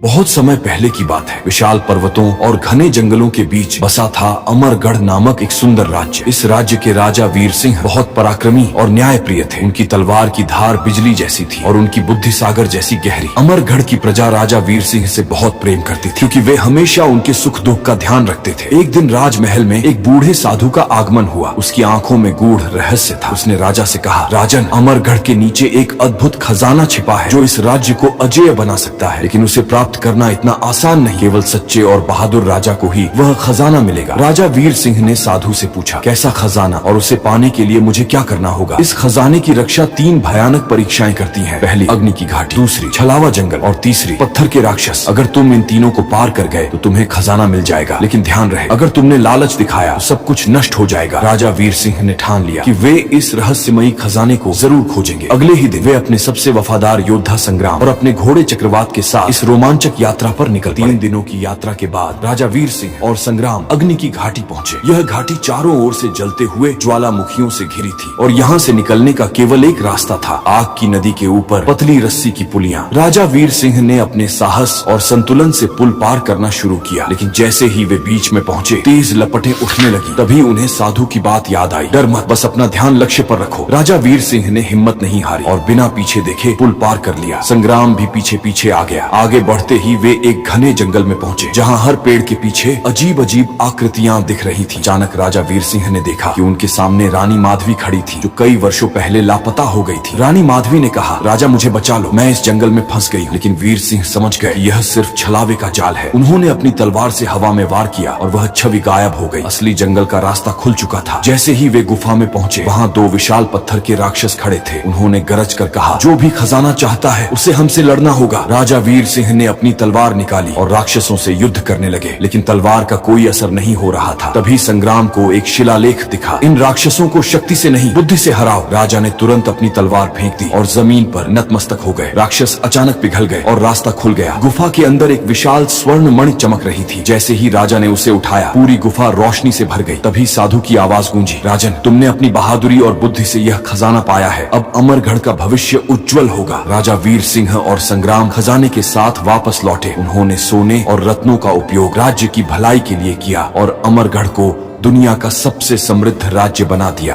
बहुत समय पहले की बात है। विशाल पर्वतों और घने जंगलों के बीच बसा था अमरगढ़ नामक एक सुंदर राज्य। इस राज्य के राजा वीर सिंह बहुत पराक्रमी और न्यायप्रिय थे। उनकी तलवार की धार बिजली जैसी थी और उनकी बुद्धि सागर जैसी गहरी। अमरगढ़ की प्रजा राजा वीर सिंह से बहुत प्रेम करती थी क्योंकि वे हमेशा उनके सुख दुख का ध्यान रखते थे। एक दिन राजमहल में एक बूढ़े साधु का आगमन हुआ। उसकी आंखों में गूढ़ रहस्य था। उसने राजा से कहा, राजन, अमरगढ़ के नीचे एक अद्भुत खजाना छिपा है जो इस राज्य को अजेय बना सकता है, लेकिन उसे प्राप्त करना इतना आसान नहीं। केवल सच्चे और बहादुर राजा को ही वह खजाना मिलेगा। राजा वीर सिंह ने साधु से पूछा, कैसा खजाना और उसे पाने के लिए मुझे क्या करना होगा? इस खजाने की रक्षा 3 भयानक परीक्षाएं करती हैं। पहली अग्नि की घाटी, दूसरी छलावा जंगल और तीसरी पत्थर के राक्षस। अगर तुम इन तीनों को पार कर गए तो तुम्हें खजाना मिल जाएगा, लेकिन ध्यान रहे, अगर तुमने लालच दिखाया तो सब कुछ नष्ट हो जाएगा। राजा वीर सिंह ने ठान लिया कि वे इस रहस्यमयी खजाने को जरूर खोजेंगे। अगले ही दिन वे अपने सबसे वफादार योद्धा संग्राम और अपने घोड़े चक्रवात के साथ इस रोमांचक यात्रा पर निकल। 3 दिनों की यात्रा के बाद राजा वीर सिंह और संग्राम अग्नि की घाटी पहुंचे। यह घाटी चारों ओर से जलते हुए ज्वालामुखियों से घिरी थी और यहाँ से निकलने का केवल एक रास्ता था, आग की नदी के ऊपर पतली रस्सी की पुलियां। राजा वीर सिंह ने अपने साहस और संतुलन से पुल पार करना शुरू किया, लेकिन जैसे ही वे बीच में पहुंचे तेज लपटें उठने लगी। तभी उन्हें साधु की बात याद आई, डर मत, बस अपना ध्यान लक्ष्य पर रखो। राजा वीर सिंह ने हिम्मत नहीं हारी और बिना पीछे देखे पुल पार कर लिया। संग्राम भी पीछे पीछे आ गया। आगे बढ़ते ही वे एक घने जंगल में पहुंचे जहां हर पेड़ के पीछे अजीब अजीब आकृतियां दिख रही थी। अचानक राजा वीर सिंह ने देखा कि उनके सामने रानी माधवी खड़ी थी, जो कई वर्षों पहले लापता हो गई थी। रानी माधवी ने कहा, राजा मुझे बचा लो, मैं इस जंगल में फंस गई हूँ। लेकिन वीर सिंह समझ गए यह सिर्फ छलावे का जाल है। उन्होंने अपनी तलवार से हवा में वार किया और वह छवि गायब हो गई। असली जंगल का रास्ता खुल चुका था। जैसे ही वे गुफा में पहुंचे वहाँ 2 विशाल पत्थर के राक्षस खड़े थे। उन्होंने गरज कर कहा, जो भी खजाना चाहता है उसे हमसे लड़ना होगा। राजा वीर सिंह ने अपनी तलवार निकाली और राक्षसों से युद्ध करने लगे, लेकिन तलवार का कोई असर नहीं हो रहा था। तभी संग्राम को एक शिलालेख दिखा, इन राक्षसों को शक्ति से नहीं बुद्धि से हराओ। राजा ने तुरंत अपनी तलवार फेंक दी और जमीन पर नतमस्तक हो गए। राक्षस अचानक पिघल गए और रास्ता खुल गया। गुफा के अंदर एक विशाल स्वर्ण मणि चमक रही थी। जैसे ही राजा ने उसे उठाया पूरी गुफा रोशनी से भर गई। तभी साधु की आवाज गूंजी, राजन, तुमने अपनी बहादुरी और बुद्धि से यह खजाना पाया है। अब अमरगढ़ का भविष्य उज्जवल होगा। राजा वीर सिंह और संग्राम खजाने के साथ वापस लौटे। उन्होंने सोने और रत्नों का उपयोग राज्य की भलाई के लिए किया और अमरगढ़ को दुनिया का सबसे समृद्ध राज्य बना दिया।